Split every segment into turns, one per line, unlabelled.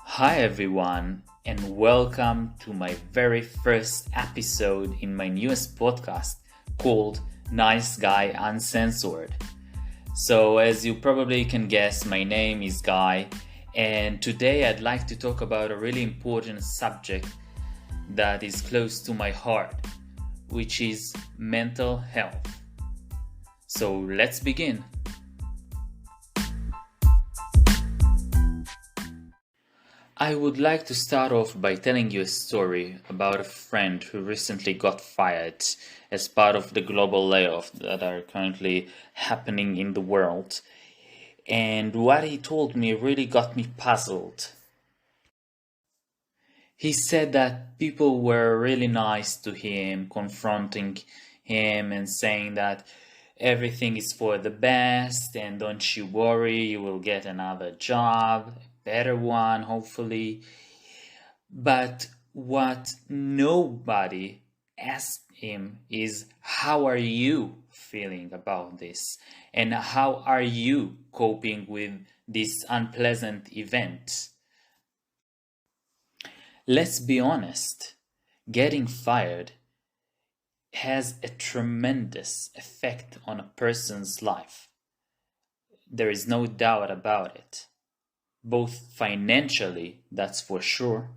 Hi everyone, and welcome to my very first episode in my newest podcast called Nice Guy Uncensored. So, as you probably can guess, my name is Guy, and today I'd like to talk about a really important subject that is close to my heart, which is mental health. So, let's begin. I would like to start off by telling you a story about a friend who recently got fired as part of the global layoffs that are currently happening in the world. And what he told me really got me puzzled. He said that people were really nice to him, confronting him and saying that everything is for the best and don't you worry, you will get another job, a better one, hopefully. But what nobody asked him is, how are you feeling about this? And how are you coping with this unpleasant event? Let's be honest, getting fired has a tremendous effect on a person's life. There is no doubt about it. Both financially, that's for sure,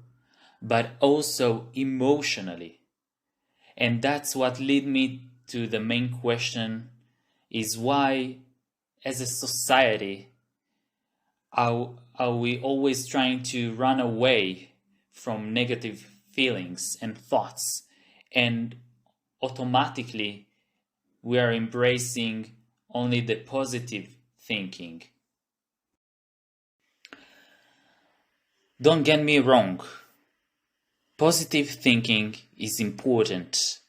but also emotionally. And that's what led me to the main question is why, as a society, are we always trying to run away from negative feelings and thoughts, and automatically we are embracing only the positive thinking? Don't get me wrong. Positive thinking is important.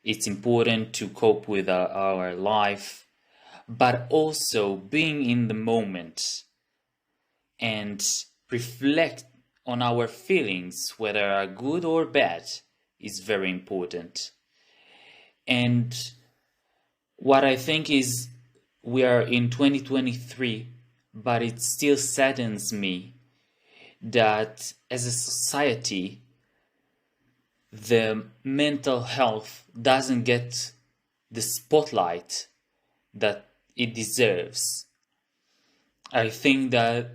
It's important to cope with our life, but also being in the moment and reflect on our feelings, whether are good or bad, is very important. And what I think is we are in 2023, but it still saddens me that as a society, the mental health doesn't get the spotlight that it deserves. I think that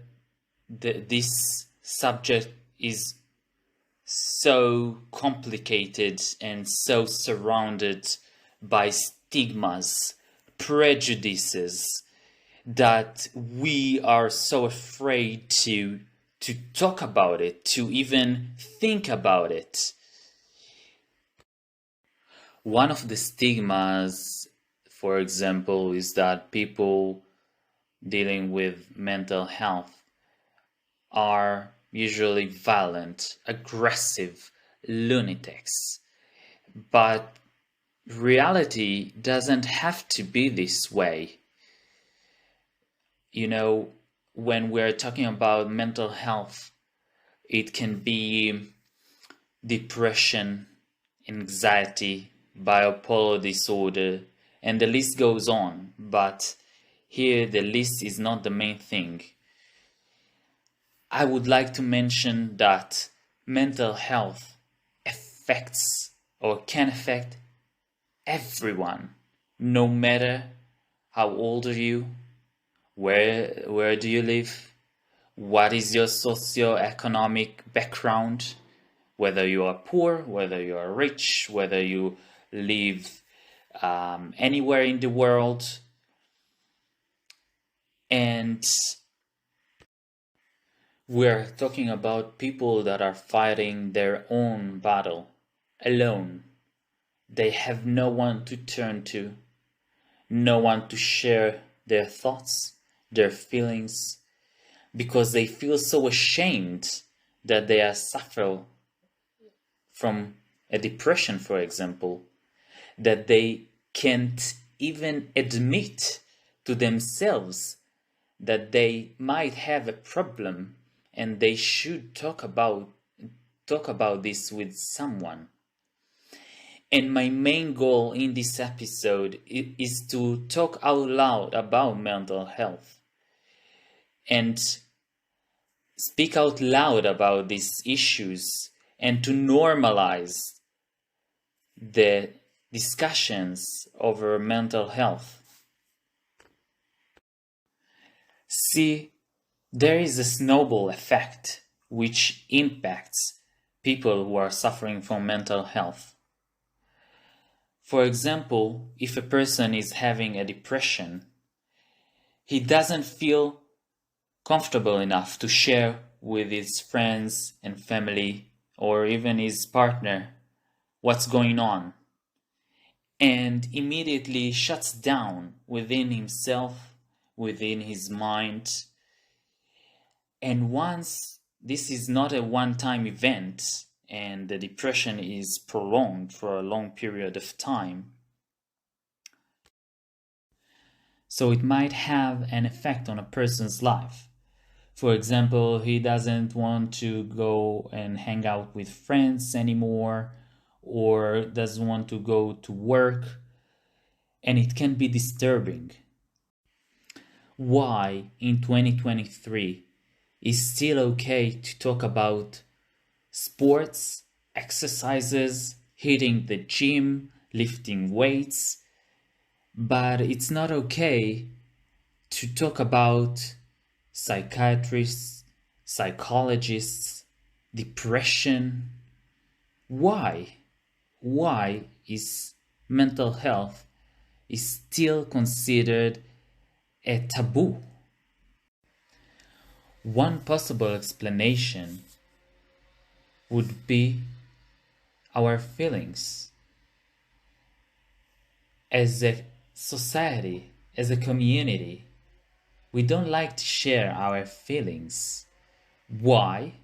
this subject is so complicated and so surrounded by stigmas, prejudices, that we are so afraid to talk about it, to even think about it. One of the stigmas, for example, is that people dealing with mental health are usually violent, aggressive, lunatics. But reality doesn't have to be this way. You know, when we're talking about mental health, it can be depression, anxiety, bipolar disorder, and the list goes on. But here the list is not the main thing. I would like to mention that mental health affects or can affect everyone, no matter how old are you, where do you live, what is your socio-economic background, whether you are poor, whether you are rich, whether you live anywhere in the world. And we're talking about people that are fighting their own battle alone. They have no one to turn to, no one to share their thoughts, their feelings, because they feel so ashamed that they are suffering from a depression, for example, that they can't even admit to themselves that they might have a problem and they should talk about this with someone. And my main goal in this episode is to talk out loud about mental health and speak out loud about these issues and to normalize the discussions over mental health. See, there is a snowball effect which impacts people who are suffering from mental health. For example, if a person is having a depression, he doesn't feel comfortable enough to share with his friends and family or even his partner what's going on, and immediately shuts down within himself, within his mind. And once this is not a one-time event and the depression is prolonged for a long period of time, so it might have an effect on a person's life. For example, he doesn't want to go and hang out with friends anymore, or doesn't want to go to work, and it can be disturbing. Why in 2023 is still okay to talk about sports, exercises, hitting the gym, lifting weights, but it's not okay to talk about psychiatrists, psychologists, depression? Why? Why is mental health is still considered a taboo? One possible explanation would be our feelings. As a society, as a community, we don't like to share our feelings. Why?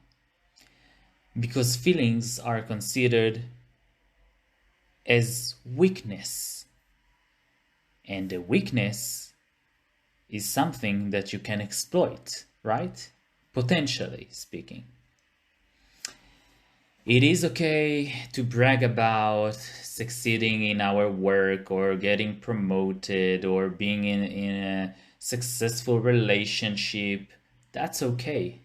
Because feelings are considered as weakness. And a weakness is something that you can exploit, right? Potentially speaking. It is okay to brag about succeeding in our work or getting promoted or being in a successful relationship. That's okay.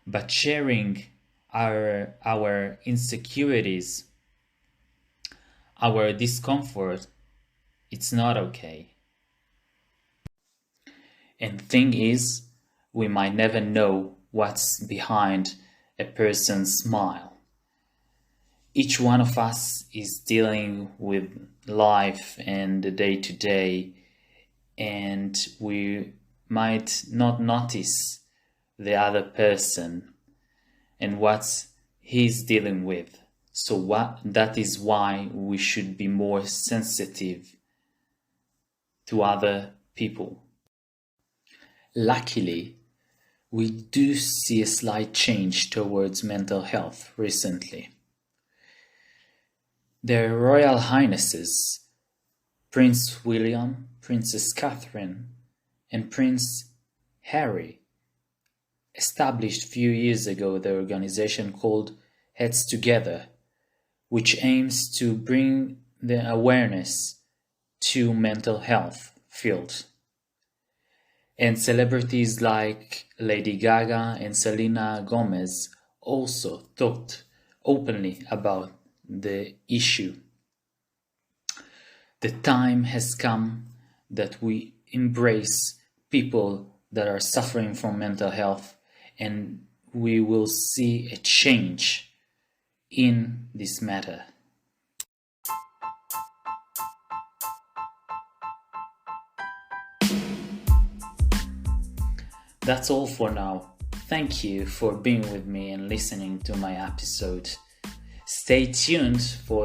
But sharing our insecurities, our discomfort, it's not okay. And the thing is, we might never know what's behind a person's smile. Each one of us is dealing with life and the day-to-day, and we might not notice the other person and what he's dealing with. So that is why we should be more sensitive to other people. Luckily, we do see a slight change towards mental health recently. Their Royal Highnesses, Prince William, Princess Catherine, and Prince Harry, established a few years ago the organization called Heads Together, which aims to bring the awareness to mental health field. And celebrities like Lady Gaga and Selena Gomez also talked openly about the issue. The time has come that we embrace people that are suffering from mental health, and we will see a change in this matter. That's all for now. Thank you for being with me and listening to my episode. Stay tuned for